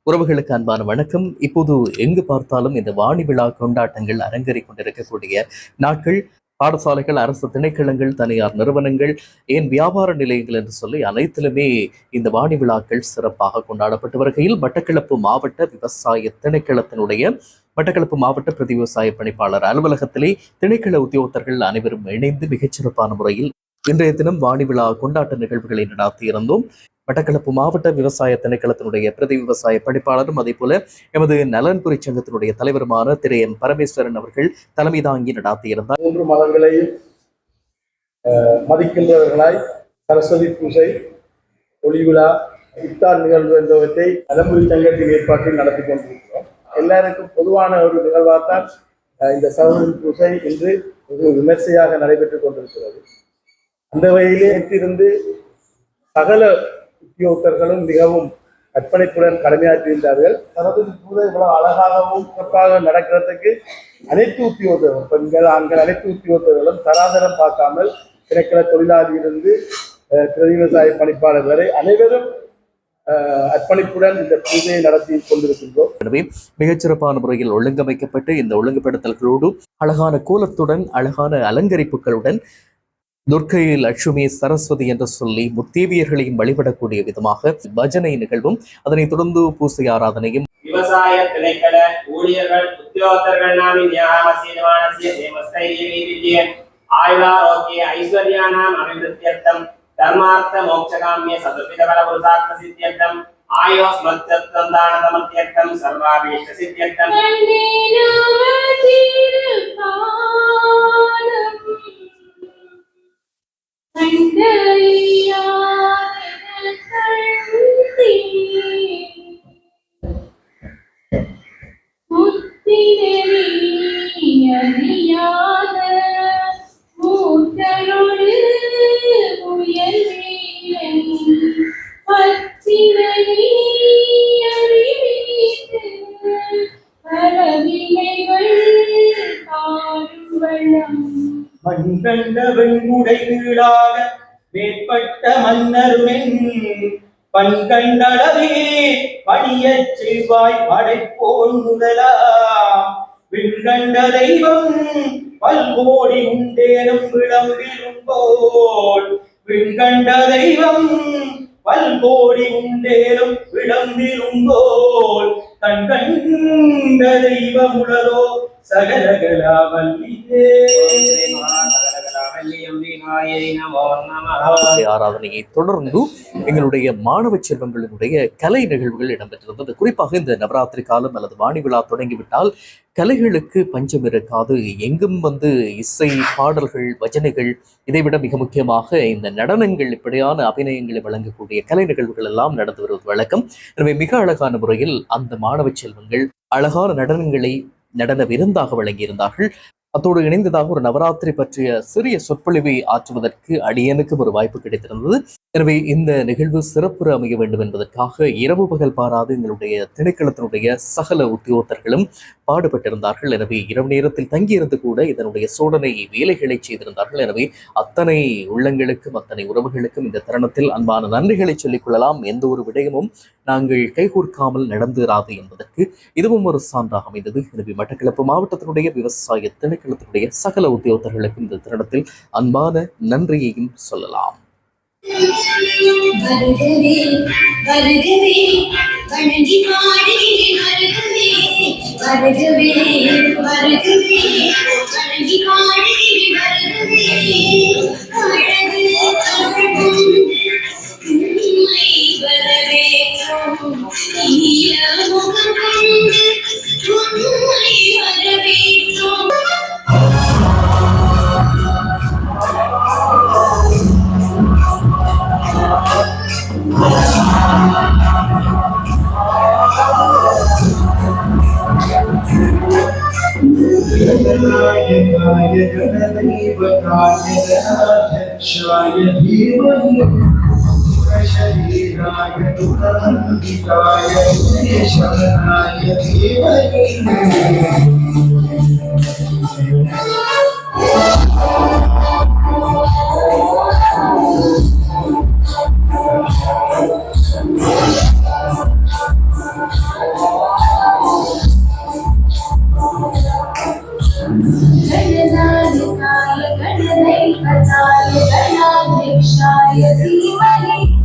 உறவுகளுக்கு அன்பான வணக்கம். இப்போது எங்கு பார்த்தாலும் இந்த வாணி விழா கொண்டாட்டங்கள் அரங்கேறிக் கொண்டிருக்கக்கூடிய நாட்கள். பாடசாலைகள், அரசு திணைக்களங்கள், தனியார் நிறுவனங்கள், ஏன் வியாபார நிலையங்கள் என்று சொல்லி அனைத்திலுமே இந்த வாணி விழாக்கள் சிறப்பாக கொண்டாடப்பட்டு வருகையில் மட்டக்களப்பு மாவட்ட விவசாய திணைக்களத்தினுடைய மட்டக்களப்பு மாவட்ட பிரதி விவசாய பணிப்பாளர் அலுவலகத்திலே திணைக்கள உத்தியோகத்தர்கள் அனைவரும் இணைந்து மிகச்சிறப்பான முறையில் இன்றைய தினம் வாணி விழா கொண்டாட்ட நிகழ்வுகளை நடாத்தியிருந்தோம். மட்டக்களப்பு மாவட்ட விவசாய திணைக்களத்தினுடைய பிரதி விவசாய பணிப்பாளரும் அதே போல எமது நலன்புரி சங்கத்தினுடைய தலைவருமான திரு என் பரமேஸ்வரன் அவர்கள் தலைமை தாங்கி நடாத்தியிருந்தார். 3 மதங்களையும் மதிக்கின்றவர்களாய் சரஸ்வதி பூஜை, ஒளி விழா, இஃப்தார் நிகழ்வு என்பவற்றை நலன்புரி சங்கத்தின் ஏற்பாட்டில் நடத்தி கொண்டிருக்கிறோம். எல்லாருக்கும் பொதுவான ஒரு நிகழ்வாகத்தான் இந்த சரஸ்வதி பூஜை இன்று ஒரு விமர்சையாக நடைபெற்றுக் கொண்டிருக்கிறது. அந்த வகையிலே இருந்து சகல உத்தியோகத்தர்களும் மிகவும் அர்ப்பணிப்புடன் கடமையாற்றியிருந்தார்கள். சரஸ்வதி பூஜை இவ்வளவு அழகாகவும் சிறப்பாக நடக்கிறதுக்கு அனைத்து உத்தியோகத்தர்கள், பெண்கள், ஆண்கள், அனைத்து உத்தியோகத்தர்களும் தராதரம் பார்க்காமல் திணைக்கள தொழிலாளியிலிருந்து பிரதி விவசாய பணிப்பாளர் வரை அனைவரும் அர்ப்பணிப்புடன் இந்த பூஜையை நடத்தி கொண்டிருக்கின்றோம். எனவே மிகச்சிறப்பான முறையில் ஒழுங்கமைக்கப்பட்டு இந்த ஒழுங்குபடுத்தல்களோடு அழகான கோலத்துடன் அழகான அலங்கரிப்புகளுடன் துர்க்கை, லட்சுமி, சரஸ்வதி என்று சொல்லி முத்தேவியர்களையும் வழிபடக்கூடிய விதமாக பஜனை நிகழ்வும், அதனைத் தொடர்ந்து பூசை ஆராதனையும் விவசாய திணைக்கள ஊழியர்கள் உத்தியோகத்தர்கள் ஆயுளாரோக்கிய ஐஸ்வர்யானாம் அபிவிருத்தியர்த்தம் தர்மார்த்த மோட்சகாமிய சதுர்விதபல புருஷார்த்த சித்தியர்த்தம் ஆயோஸ்மத்யர்த்தம் தானதமத்யர்த்தம் சர்வாபீஷ்ட சித்தியர்த்தம் வெண்குடைகளாக மேற்பட்ட மன்னருமென் பண்கண்டளவே பணியச் செய்வாய் படைப்போன் முதலாம் விண்கண்ட தெய்வம் பல்கோடி உண்டேனும் விளம்பிலும் போல் விண்கண்ட தெய்வம் பல்கோடி உண்டேனும் விளம்பிலும் போல் தன் கண்ட தெய்வம் உளரோ ஆராதனையை தொடர்ந்து எங்களுடைய மாணவ செல்வங்களினுடைய கலை நிகழ்வுகள் இடம்பெற்றிருந்தது. குறிப்பாக இந்த நவராத்திரி காலம் அல்லது வாணி விழா தொடங்கிவிட்டால் கலைகளுக்கு பஞ்சம் இருக்காது. எங்கும் இசை, பாடல்கள், வஜனைகள், இதைவிட மிக முக்கியமாக இந்த நடனங்கள், இப்படியான அபிநயங்களை வழங்கக்கூடிய கலை நிகழ்வுகள் எல்லாம் நடந்து வருவது வழக்கம். எனவே மிக அழகான முறையில் அந்த மாணவ செல்வங்கள் அழகான நடனங்களை நடன விருந்தாக வழங்கியிருந்தார்கள். அத்தோடு இணைந்ததாக ஒரு நவராத்திரி பற்றிய சிறிய சொற்பொழிவை ஆற்றுவதற்கு அடியனுக்கும் ஒரு வாய்ப்பு கிடைத்திருந்தது. எனவே இந்த நிகழ்வு சிறப்புற அமைய வேண்டும் என்பதற்காக இரவு பகல் பாராது எங்களுடைய திணைக்களத்தினுடைய சகல உத்தியோகத்தர்களும் பாடுபட்டிருந்தார்கள். எனவே இரவு நேரத்தில் தங்கியிருந்து கூட இதனுடைய சோதனை வேலைகளை செய்திருந்தார்கள். எனவே அத்தனை உள்ளங்களுக்கும் அத்தனை உறவுகளுக்கும் இந்த தருணத்தில் அன்பான நன்றிகளை சொல்லிக் கொள்ளலாம். எந்த ஒரு விடயமும் நாங்கள் கைகூர்க்காமல் நடந்துராது என்பதற்கு இதுவும் ஒரு சான்றாக அமைந்தது. எனவே மட்டக்களப்பு மாவட்டத்தினுடைய விவசாய திணைக்களத்தினுடைய சகல உத்தியோகத்தர்களுக்கும் இந்த தருணத்தில் அன்பான நன்றியையும் சொல்லலாம். வருகவே வருகவே வணங்கி பாடுகிறேன். வருகவே வருகவே வணங்கி பாடுகிறேன். வருகவே அழகு உண்மை வரவேற்றோம் இனிய முகம் கொண்டு உண்மை வரவேற்றோம். गणनायकाय गणदैवताय गणाध्यक्षाय धीमहि शरीराय गुणान्विताय शरणाय धीमहि. गणनायकाय गणदैवताय गणाध्यक्षाय धीमहि